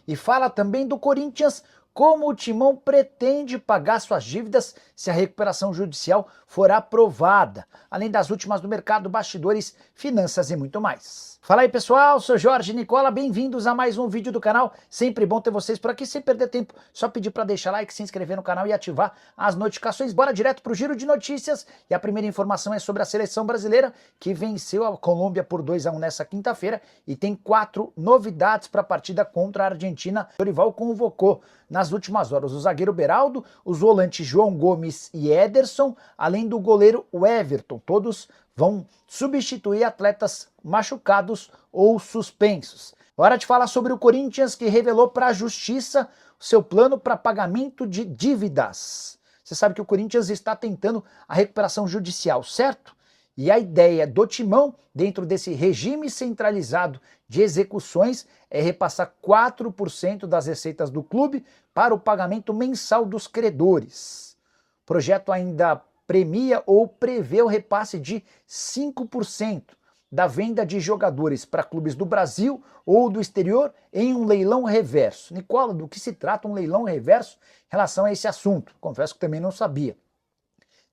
e fala também do Corinthians, como o Timão pretende pagar suas dívidas se a recuperação judicial for aprovada, além das últimas do mercado, bastidores, finanças e muito mais. Fala aí pessoal, sou Jorge Nicola, bem-vindos a mais um vídeo do canal, sempre bom ter vocês por aqui, sem perder tempo, só pedir para deixar like, se inscrever no canal e ativar as notificações. Bora direto pro giro de notícias, e a primeira informação é sobre a seleção brasileira, que venceu a Colômbia por 2-1 nessa quinta-feira e tem 4 novidades para a partida contra a Argentina. O Dorival convocou nas últimas horas o zagueiro Beraldo, os volantes João Gomes e Ederson, além do goleiro Everton. Todos vão substituir atletas machucados ou suspensos. Hora de falar sobre o Corinthians, que revelou para a Justiça o seu plano para pagamento de dívidas. Você sabe que o Corinthians está tentando a recuperação judicial, certo? E a ideia do Timão, dentro desse regime centralizado de execuções, é repassar 4% das receitas do clube para o pagamento mensal dos credores. O projeto ainda premia ou prevê o repasse de 5% da venda de jogadores para clubes do Brasil ou do exterior em um leilão reverso. Nicola, do que se trata um leilão reverso em relação a esse assunto? Confesso que também não sabia.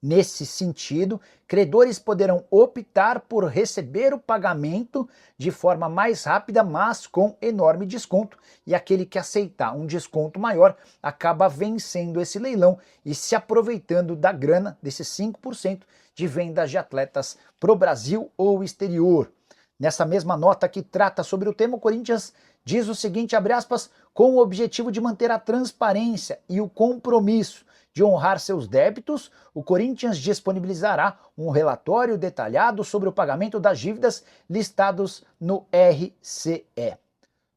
Nesse sentido, credores poderão optar por receber o pagamento de forma mais rápida, mas com enorme desconto, e aquele que aceitar um desconto maior acaba vencendo esse leilão e se aproveitando da grana desses 5% de vendas de atletas para o Brasil ou exterior. Nessa mesma nota que trata sobre o tema, o Corinthians diz o seguinte, abre aspas, com o objetivo de manter a transparência e o compromisso de honrar seus débitos, o Corinthians disponibilizará um relatório detalhado sobre o pagamento das dívidas listados no RCE.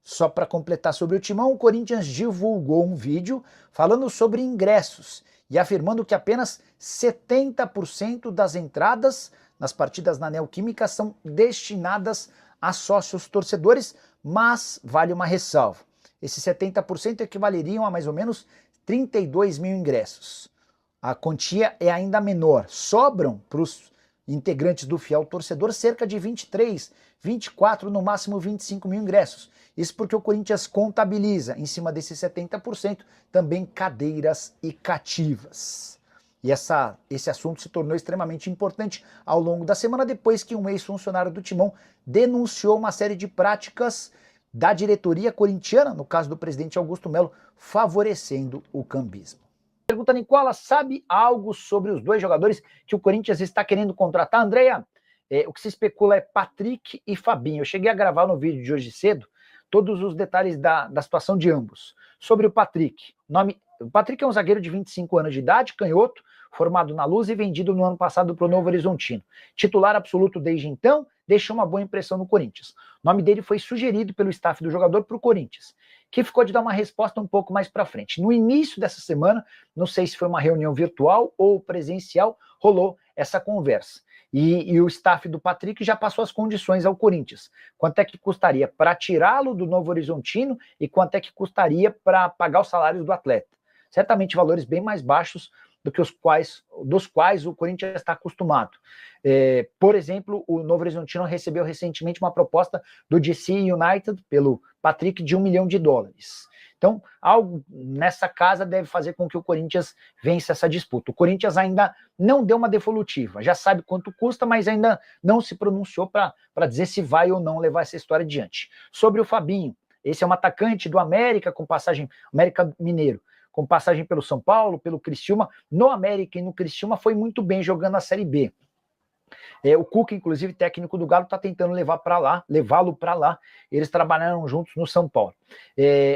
Só para completar sobre o Timão, o Corinthians divulgou um vídeo falando sobre ingressos e afirmando que apenas 70% das entradas nas partidas na Neoquímica são destinadas a sócios torcedores, mas vale uma ressalva. Esses 70% equivaleriam a mais ou menos 32 mil ingressos. A quantia é ainda menor. Sobram para os integrantes do fiel torcedor cerca de 23, 24, no máximo 25 mil ingressos. Isso porque o Corinthians contabiliza, em cima desses 70%, também cadeiras e cativas. E esse assunto se tornou extremamente importante ao longo da semana, depois que um ex-funcionário do Timão denunciou uma série de práticas da diretoria corintiana, no caso do presidente Augusto Melo, favorecendo o cambismo. Pergunta, Nicola, sabe algo sobre os dois jogadores que o Corinthians está querendo contratar? Andréia, o que se especula é Patrick e Fabinho. Eu cheguei a gravar no vídeo de hoje cedo todos os detalhes da situação de ambos. Sobre o Patrick, o Patrick é um zagueiro de 25 anos de idade, canhoto, formado na Luz e vendido no ano passado para o Novo Horizontino. Titular absoluto desde então, deixou uma boa impressão no Corinthians. O nome dele foi sugerido pelo staff do jogador para o Corinthians, que ficou de dar uma resposta um pouco mais para frente. No início dessa semana, não sei se foi uma reunião virtual ou presencial, rolou essa conversa. E o staff do Patrick já passou as condições ao Corinthians. Quanto é que custaria para tirá-lo do Novo Horizontino e quanto é que custaria para pagar os salários do atleta. Certamente valores bem mais baixos dos quais o Corinthians está acostumado. Por exemplo, o Novo Horizontino recebeu recentemente uma proposta do DC United pelo Patrick de $1 milhão. Então, algo nessa casa deve fazer com que o Corinthians vença essa disputa. O Corinthians ainda não deu uma devolutiva, já sabe quanto custa, mas ainda não se pronunciou para dizer se vai ou não levar essa história adiante. Sobre o Fabinho, esse é um atacante do América Mineiro, com passagem pelo São Paulo, pelo Criciúma. No América e no Criciúma foi muito bem jogando a Série B. O Cuca, inclusive, técnico do Galo, está tentando levá-lo para lá. Eles trabalharam juntos no São Paulo.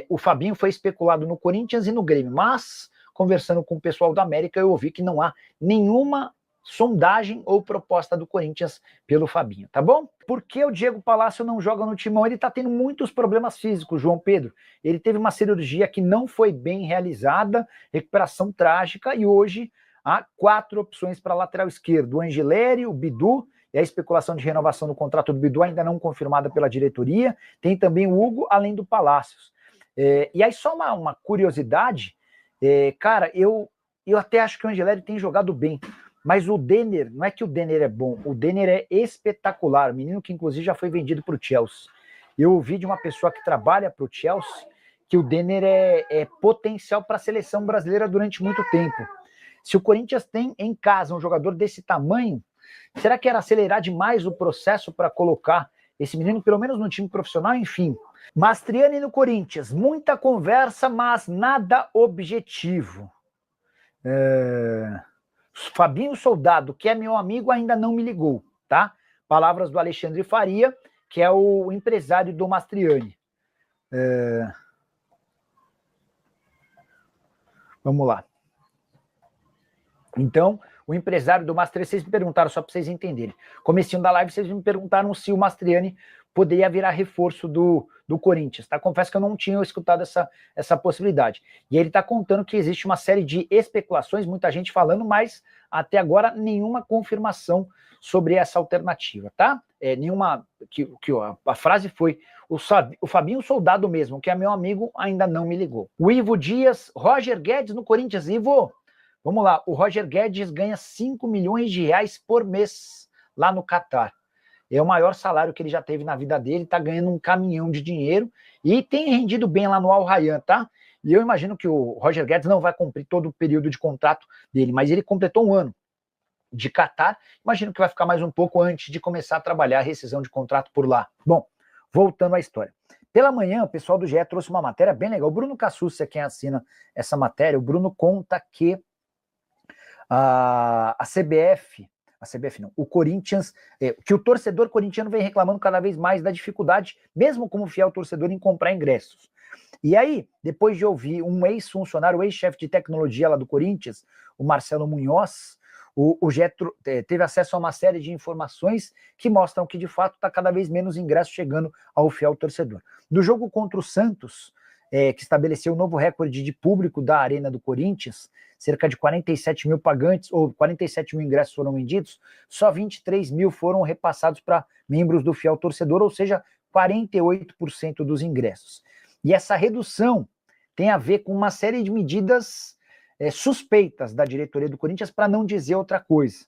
O Fabinho foi especulado no Corinthians e no Grêmio, mas, conversando com o pessoal da América, eu ouvi que não há nenhuma sondagem ou proposta do Corinthians pelo Fabinho, tá bom? Por que o Diego Palácio não joga no Timão? Ele tá tendo muitos problemas físicos, João Pedro. Ele teve uma cirurgia que não foi bem realizada, recuperação trágica, e hoje há 4 opções para lateral esquerdo: o Angileri, o Bidu, e a especulação de renovação do contrato do Bidu ainda não confirmada pela diretoria. Tem também o Hugo, além do Palácios. E aí só uma curiosidade, cara, eu até acho que o Angileri tem jogado bem, mas o Denner, não é que o Denner é bom, o Denner é espetacular, o menino que inclusive já foi vendido para o Chelsea. Eu ouvi de uma pessoa que trabalha para o Chelsea que o Denner é potencial para a seleção brasileira durante muito tempo. Se o Corinthians tem em casa um jogador desse tamanho, será que era acelerar demais o processo para colocar esse menino, pelo menos no time profissional? Enfim. Mastriani no Corinthians, muita conversa, mas nada objetivo. Fabinho Soldado, que é meu amigo, ainda não me ligou, tá? Palavras do Alexandre Faria, que é o empresário do Mastriani. Vamos lá. Então, o empresário do Mastriani, vocês me perguntaram, só para vocês entenderem. Comecinho da live, vocês me perguntaram se o Mastriani poderia virar reforço do Corinthians, tá? Confesso que eu não tinha escutado essa possibilidade. E ele está contando que existe uma série de especulações, muita gente falando, mas até agora nenhuma confirmação sobre essa alternativa, tá? A frase foi: o Fabinho Soldado mesmo, que é meu amigo, ainda não me ligou. O Ivo Dias, Roger Guedes no Corinthians. Ivo, vamos lá, o Roger Guedes ganha 5 milhões de reais por mês lá no Catar. É o maior salário que ele já teve na vida dele, tá ganhando um caminhão de dinheiro e tem rendido bem lá no Al Rayyan, tá? E eu imagino que o Roger Guedes não vai cumprir todo o período de contrato dele, mas ele completou um ano de Catar, imagino que vai ficar mais um pouco antes de começar a trabalhar a rescisão de contrato por lá. Bom, voltando à história. Pela manhã, o pessoal do GE trouxe uma matéria bem legal. O Bruno Cassucci é quem assina essa matéria. O Bruno conta que a CBF não, o Corinthians, que o torcedor corintiano vem reclamando cada vez mais da dificuldade, mesmo como fiel torcedor, em comprar ingressos. E aí, depois de ouvir um ex-funcionário, o ex-chefe de tecnologia lá do Corinthians, o Marcelo Munhoz, o Getro teve acesso a uma série de informações que mostram que, de fato, está cada vez menos ingressos chegando ao fiel torcedor. Do jogo contra o Santos, que estabeleceu o novo recorde de público da Arena do Corinthians, cerca de 47 mil pagantes, ou 47 mil ingressos foram vendidos, só 23 mil foram repassados para membros do fiel torcedor, ou seja, 48% dos ingressos. E essa redução tem a ver com uma série de medidas suspeitas da diretoria do Corinthians, para não dizer outra coisa.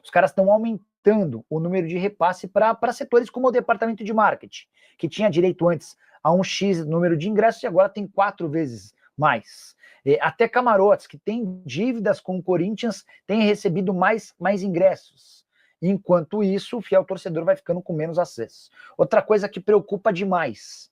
Os caras estão aumentando o número de repasse para setores como o departamento de marketing, que tinha direito antes a um X número de ingressos e agora tem 4 vezes mais. Até camarotes, que têm dívidas com o Corinthians, têm recebido mais ingressos. Enquanto isso, o fiel torcedor vai ficando com menos acesso. Outra coisa que preocupa demais,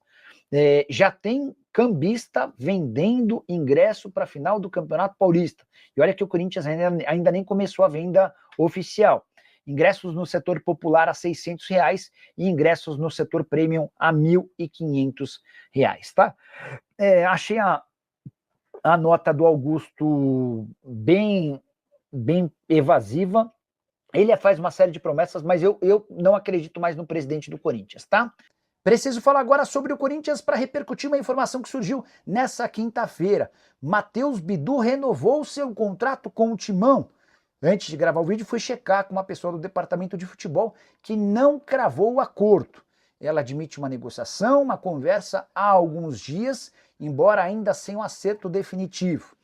já tem cambista vendendo ingresso para a final do Campeonato Paulista. E olha que o Corinthians ainda nem começou a venda oficial. Ingressos no setor popular a R$600 e ingressos no setor premium a R$1.500, tá? Achei a nota do Augusto bem evasiva. Ele faz uma série de promessas, mas eu não acredito mais no presidente do Corinthians, tá? Preciso falar agora sobre o Corinthians para repercutir uma informação que surgiu nessa quinta-feira. Matheus Bidu renovou seu contrato com o Timão. Antes de gravar o vídeo, fui checar com uma pessoa do departamento de futebol que não cravou o acordo. Ela admite uma negociação, uma conversa há alguns dias, embora ainda sem um acerto definitivo.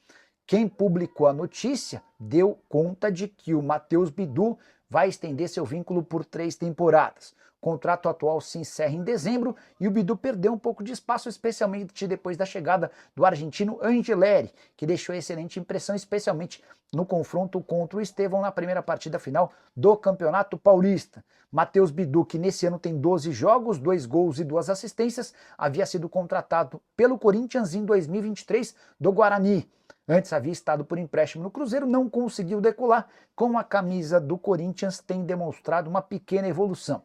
Quem publicou a notícia deu conta de que o Matheus Bidu vai estender seu vínculo por 3 temporadas. O contrato atual se encerra em dezembro e o Bidu perdeu um pouco de espaço, especialmente depois da chegada do argentino Angeleri, que deixou excelente impressão, especialmente no confronto contra o Estevão na primeira partida final do Campeonato Paulista. Matheus Bidu, que nesse ano tem 12 jogos, 2 gols e 2 assistências, havia sido contratado pelo Corinthians em 2023 do Guarani. Antes havia estado por empréstimo no Cruzeiro, não conseguiu decolar. Com a camisa do Corinthians tem demonstrado uma pequena evolução.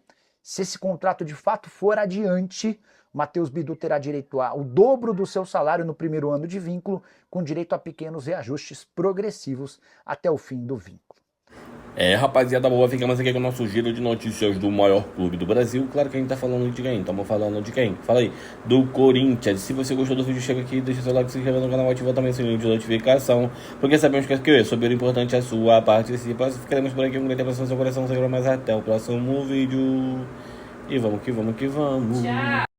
Se esse contrato de fato for adiante, Matheus Bidu terá direito ao dobro do seu salário no primeiro ano de vínculo, com direito a pequenos reajustes progressivos até o fim do vínculo. Rapaziada boa, ficamos aqui com o nosso giro de notícias do maior clube do Brasil. Claro que a gente tá falando de quem? Estamos falando de quem? Fala aí, do Corinthians. Se você gostou do vídeo, chega aqui, deixa seu like, se inscreva no canal, ativa também o sininho de notificação, porque sabemos que é sobre o importante a sua participação. Ficaremos por aqui, um grande abraço no seu coração, sempre mais até o próximo vídeo. E vamos que vamos que vamos. Tchau.